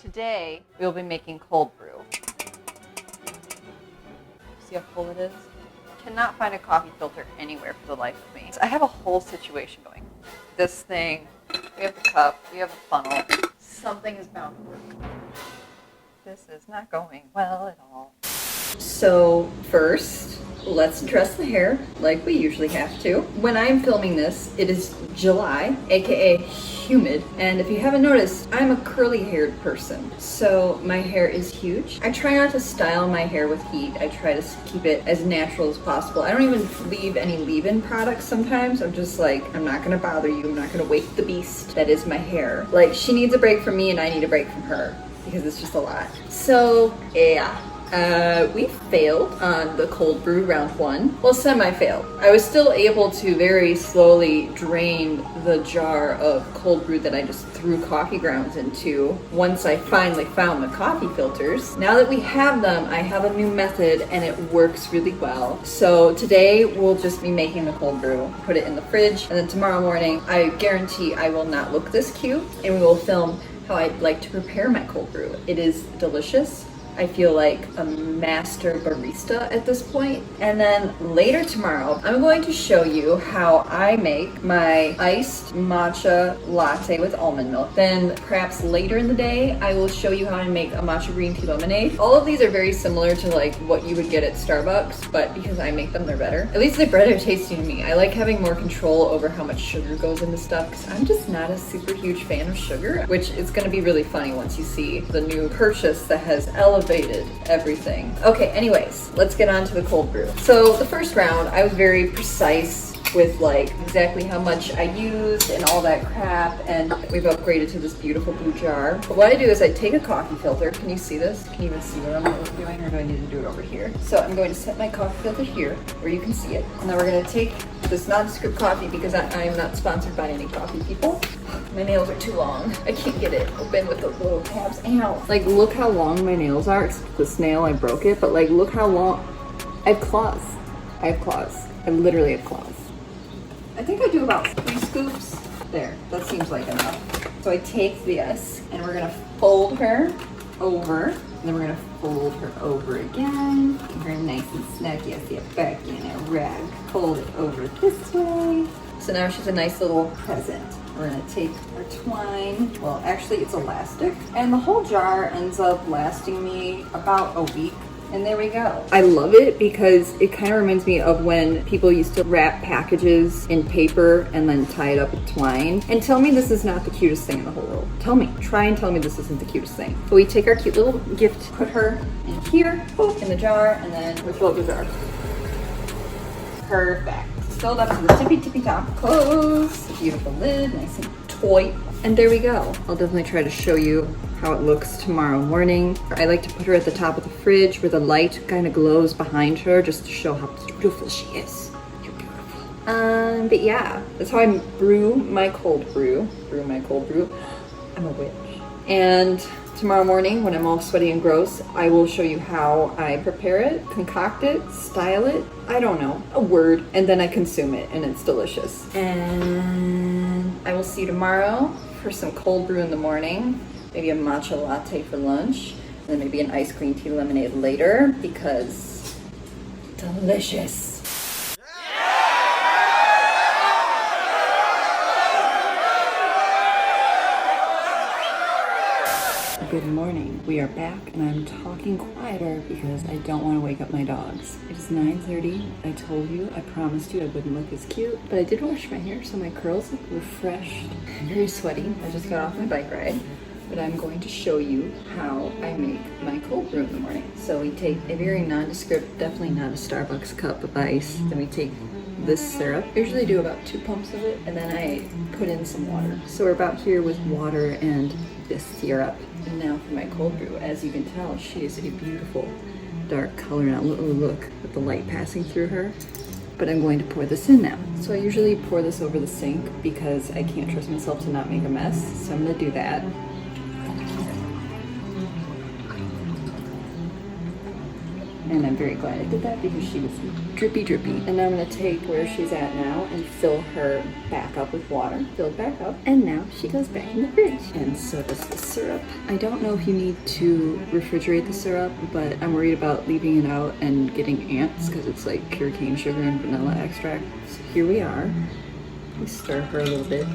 Today, we'll be making cold brew. See how full it is? Cannot find a coffee filter anywhere for the life of me. So I have a whole situation going. This thing, we have the cup, we have the funnel. Something is bound to work. This is not going well at all. So first, let's dress the hair like we usually have to. When I'm filming this, it is July, aka humid, and if you haven't noticed, I'm a curly haired person, so my hair is huge. I try not to style my hair with heat. I try to keep it as natural as possible. I don't even leave any leave-in products sometimes. I'm just like, I'm not gonna bother you. I'm not gonna wake the beast that is my hair. Like, she needs a break from me and I need a break from her because it's just a lot. So yeah. We failed on the cold brew round 1. Well, semi-failed. I was still able to very slowly drain the jar of cold brew that I just threw coffee grounds into once I finally found the coffee filters. Now that we have them, I have a new method and it works really well. So today we'll just be making the cold brew, put it in the fridge, and then tomorrow morning, I guarantee I will not look this cute, and we will film how I like to prepare my cold brew. It is delicious. I feel like a master barista at this point. And then later tomorrow, I'm going to show you how I make my iced matcha latte with almond milk. Then perhaps later in the day, I will show you how I make a matcha green tea lemonade. All of these are very similar to like what you would get at Starbucks, but because I make them, they're better. At least they're better tasting to me. I like having more control over how much sugar goes into stuff because I'm just not a super huge fan of sugar, which is gonna be really funny once you see the new purchase that has elevated everything. Okay, anyways, let's get on to the cold brew. So the first round, I was very precise with like exactly how much I used and all that crap, and we've upgraded to this beautiful blue jar. But what I do is I take a coffee filter. Can you see this? Can you even see what I'm doing, or do I need to do it over here? So I'm going to set my coffee filter here where you can see it. And then we're gonna take this nondescript coffee because I am not sponsored by any coffee people. My nails are too long. I can't get it open with the little tabs. Ow. Like, look how long my nails are. This nail, I broke it, but like, look how long. I have claws. I have claws. I literally have claws. I think I do about 3 scoops. There, that seems like enough. So I take this and we're gonna fold her over. And then we're gonna fold her over again. Keep her nice and snug. Yes, yeah, back in a rag. Fold it over this way. So now she's a nice little present. We're gonna take our twine. Well, actually it's elastic. And the whole jar ends up lasting me about a week. And there we go. I love it because it kind of reminds me of when people used to wrap packages in paper and then tie it up with twine. And tell me this is not the cutest thing in the whole world. Tell me. Try and tell me this isn't the cutest thing. So we take our cute little gift, put her in here, in the jar, and then we fill up the jar. Perfect. Filled up to the tippy top. Close. Beautiful lid, nice and toy. And there we go. I'll definitely try to show you how it looks tomorrow morning. I like to put her at the top of the fridge where the light kind of glows behind her just to show how beautiful she is. You're beautiful. But yeah, that's how I brew my cold brew. I'm a witch. And tomorrow morning, when I'm all sweaty and gross, I will show you how I prepare it, concoct it, style it. I don't know, a word. And then I consume it and it's delicious. And I will see you tomorrow for some cold brew in the morning. Maybe a matcha latte for lunch, and then maybe an iced green tea lemonade later because delicious. Good morning. We are back and I'm talking quieter because I don't want to wake up my dogs. It is 9:30. I told you, I promised you I wouldn't look as cute, but I did wash my hair so my curls look refreshed. I'm very sweaty. I just got off my bike ride. But I'm going to show you how I make my cold brew in the morning. So we take a very nondescript, definitely not a Starbucks cup of ice. Then we take this syrup. I usually do about 2 pumps of it, and then I put in some water. So we're about here with water and this syrup. And now for my cold brew. As you can tell, she is a beautiful dark color now. Look at the light passing through her. But I'm going to pour this in now. So I usually pour this over the sink because I can't trust myself to not make a mess. So I'm gonna do that. And I'm very glad I did that because she was drippy drippy. And now I'm gonna take where she's at now and fill her back up with water. Filled back up. And now she goes back in the fridge. And so does the syrup. I don't know if you need to refrigerate the syrup, but I'm worried about leaving it out and getting ants because it's like pure cane sugar and vanilla extract. So here we are. We stir her a little bit.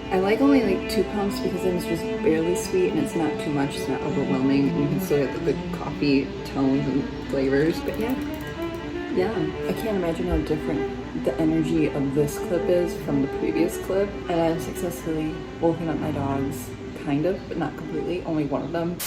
I like only like 2 pumps because then it's just barely sweet and it's not too much, it's not overwhelming. You can still get the good coffee tones and flavors. But yeah, I can't imagine how different the energy of this clip is from the previous clip. And I've successfully woken up my dogs, kind of, but not completely, only one of them.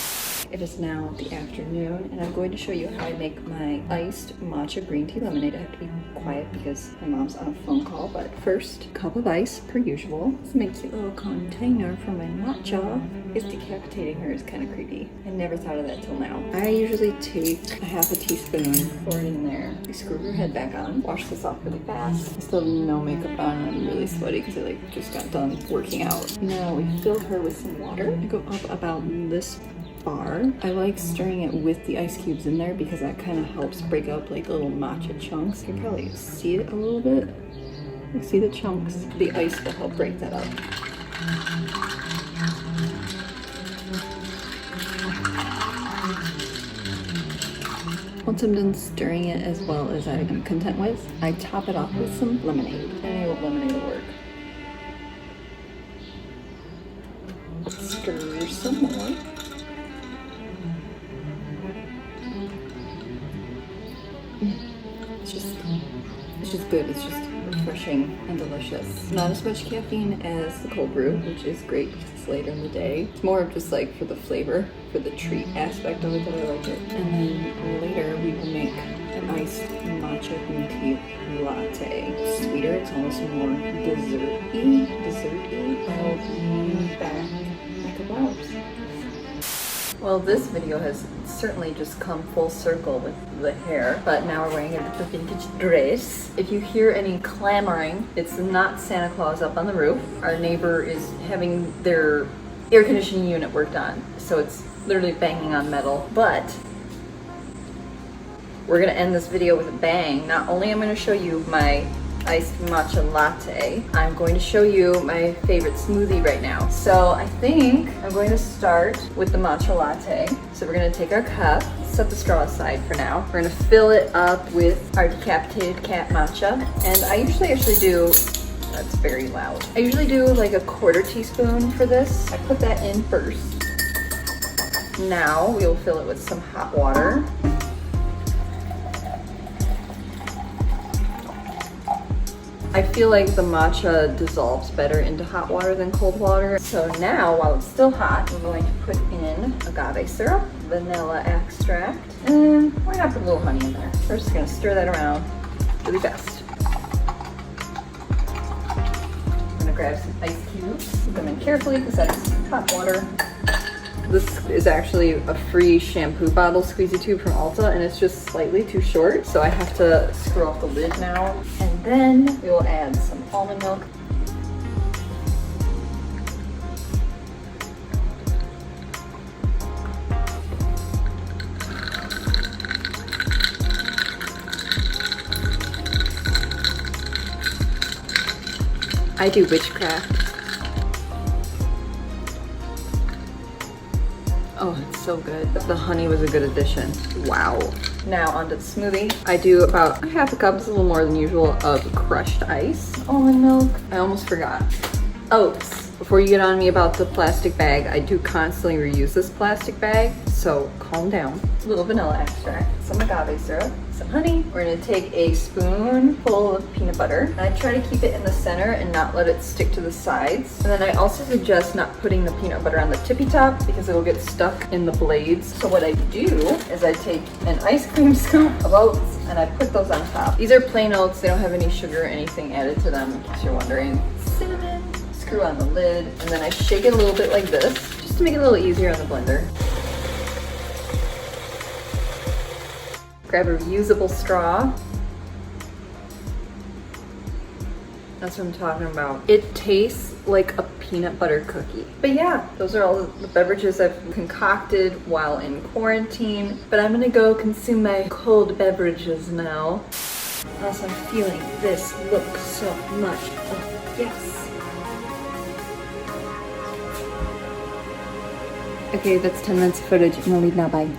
It is now the afternoon, and I'm going to show you how I make my iced matcha green tea lemonade. I have to be quiet because my mom's on a phone call, but first, cup of ice, per usual. This is my cute little container for my matcha. It's decapitating her is kind of creepy. I never thought of that till now. I usually take a half a teaspoon, pour it in there. I screw her head back on, wash this off really fast. I still have no makeup on, and I'm really sweaty because I just got done working out. Now we fill her with some water. I go up about this bar. I like stirring it with the ice cubes in there because that kind of helps break up like little matcha chunks. You can probably see it a little bit. You see the chunks? The ice will help break that up. Once I'm done stirring it as well as I am content with, I top it off with some lemonade. Any old lemonade will work. Stir some more. It's just good. It's just refreshing and delicious. Not as much caffeine as the cold brew, which is great because it's later in the day. It's more of just like for the flavor, for the treat aspect of it that I like it. And then later we will make an iced matcha green tea latte. It's sweeter, it's almost more dessert-y. I'll be back in a couple hours. Well, this video has certainly just come full circle with the hair, but now we're wearing a vintage dress. If you hear any clamoring, it's not Santa Claus up on the roof. Our neighbor is having their air conditioning unit worked on, so it's literally banging on metal. But we're gonna end this video with a bang. Not only am I gonna show you my iced matcha latte, I'm going to show you my favorite smoothie right now. So I think I'm going to start with the matcha latte. So we're going to take our cup, set the straw aside for now. We're going to fill it up with our decapitated cat matcha. And I usually actually do, that's very loud. I usually do like a 1/4 teaspoon for this. I put that in first. Now we will fill it with some hot water. I feel like the matcha dissolves better into hot water than cold water. So now, while it's still hot, I'm going to put in agave syrup, vanilla extract, and why not put a little honey in there? We're just gonna stir that around really fast. I'm gonna grab some ice cubes, put them in carefully because that's hot water. This is actually a free shampoo bottle squeezy tube from Ulta, and it's just slightly too short, so I have to screw off the lid now. And then we will add some almond milk. I do witchcraft. Oh, it's so good. The honey was a good addition. Wow. Now onto the smoothie. I do about 1/2 cup, it's a little more than usual, of crushed ice. Almond milk. I almost forgot. Oats. Before you get on me about the plastic bag, I do constantly reuse this plastic bag, so calm down. A little vanilla extract, some agave syrup, some honey. We're gonna take a spoonful of peanut butter. And I try to keep it in the center and not let it stick to the sides. And then I also suggest not putting the peanut butter on the tippy top because it will get stuck in the blades. So what I do is I take an ice cream scoop of oats and I put those on top. These are plain oats, they don't have any sugar or anything added to them, in case you're wondering. Cinnamon. Screw on the lid, and then I shake it a little bit like this, just to make it a little easier on the blender. Grab a reusable straw. That's what I'm talking about. It tastes like a peanut butter cookie. But yeah, those are all the beverages I've concocted while in quarantine. But I'm gonna go consume my cold beverages now. Also, I'm feeling this look so much. Oh, yes. Okay, that's 10 minutes of footage. I'm gonna leave now. Bye.